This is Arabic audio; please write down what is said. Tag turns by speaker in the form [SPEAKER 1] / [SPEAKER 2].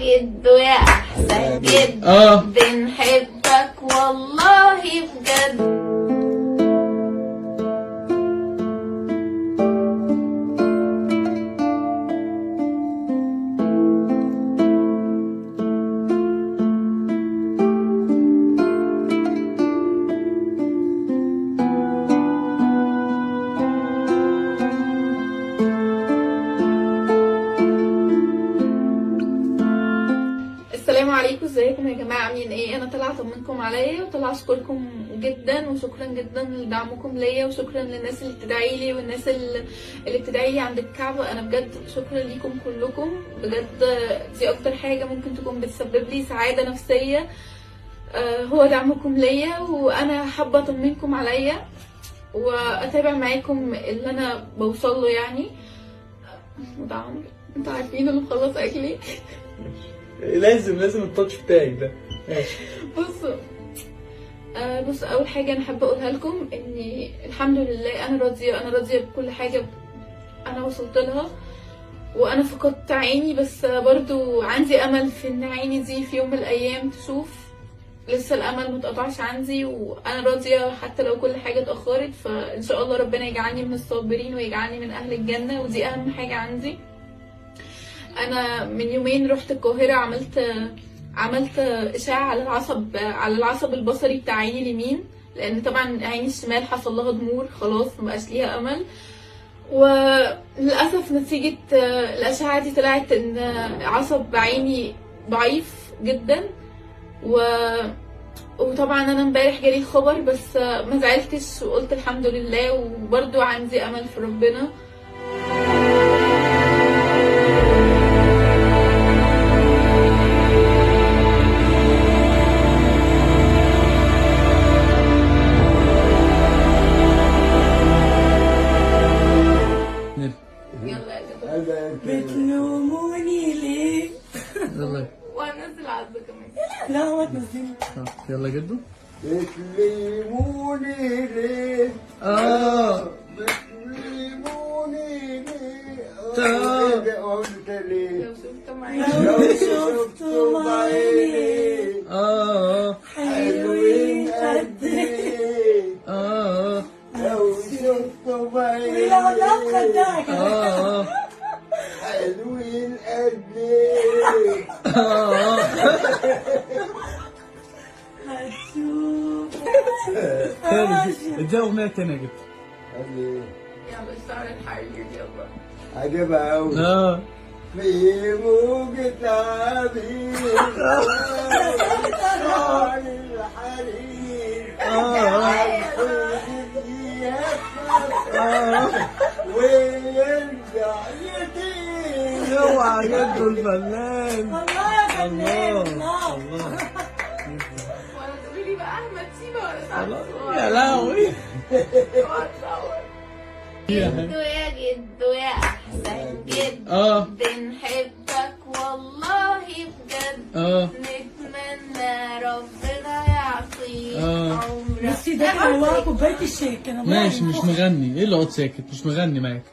[SPEAKER 1] جدو يا احسن جد بنحبك والله بجد. السلام عليكم، ازيكم يا جماعه؟ عاملين ايه؟ انا طالعه اطمنكم عليا وطالعه اشكركم جدا وشكرا جدا لدعمكم ليا وشكرا للناس اللي بتدعي لي والناس اللي بتدعي لي عند الكعبه. انا بجد شكرا ليكم كلكم بجد. دي اكتر حاجه ممكن تكون بتسبب لي سعاده نفسيه، هو دعمكم ليا. وانا حابه اطمنكم عليا واتابع معاكم اللي انا بوصل له يعني. ودعم انتوا عارفين اللي مخلص اكلي
[SPEAKER 2] لازم التاتش بتاعك ده. ماشي.
[SPEAKER 1] بص اول حاجه انا حابه اقولها لكم اني الحمد لله انا راضيه بكل حاجه انا وصلت لها. وانا فقدت عيني بس برضو عندي امل في ان عيني دي في يوم من الايام تشوف. لسه الامل متقطعش عندي وانا راضيه حتى لو كل حاجه اتاخرت. فان شاء الله ربنا يجعلني من الصابرين ويجعلني من اهل الجنه، ودي اهم حاجه عندي. انا من يومين رحت القاهره، عملت اشعه على العصب البصري بتاع عيني اليمين، لان طبعا عيني الشمال حصل لها ضمور خلاص مبقاش ليها امل. وللاسف نتيجه الاشعه دي طلعت ان عصب عيني ضعيف جدا. وطبعا انا امبارح جالي الخبر بس ما زعلتش وقلت الحمد لله، وبرضو عندي امل في ربنا.
[SPEAKER 3] بتلوموني ليه؟
[SPEAKER 2] يلا
[SPEAKER 1] وهنزل عزة كمان.
[SPEAKER 3] لا ما تنزلي.
[SPEAKER 2] يلا جدو.
[SPEAKER 4] بتلوموني ليه؟ بتلوموني ليه؟ قلت ليه؟
[SPEAKER 1] لو شفت معايا
[SPEAKER 3] لو شفتوا بعيني حلوين قد ايه؟
[SPEAKER 4] لو شفتوا بعيني
[SPEAKER 3] لا لا بخدعك.
[SPEAKER 4] حلوين قد ايه؟
[SPEAKER 3] هتشوف.
[SPEAKER 2] اديها اغنية تانية يا جدو.
[SPEAKER 1] يلا الشعر الحرير يلا.
[SPEAKER 4] عجبها أوي. في موجة عبير شعر الحرير ويرجع يطير.
[SPEAKER 2] اوعى جدو الفنان.
[SPEAKER 3] والله يا فنان الله.
[SPEAKER 1] ولا تقولي لي بقى احمد شيبه ولا سعد
[SPEAKER 2] يا لهوي.
[SPEAKER 1] جدو يا جدو يا احسن جد بنحبك والله بجد. نتمنى ربنا يعطيك عمرك.
[SPEAKER 3] بس ده كان ورا كوبايه الشاي كان
[SPEAKER 2] ماشي مش مغني. ايه اللي قعد ساكت؟ مش مغني معاك.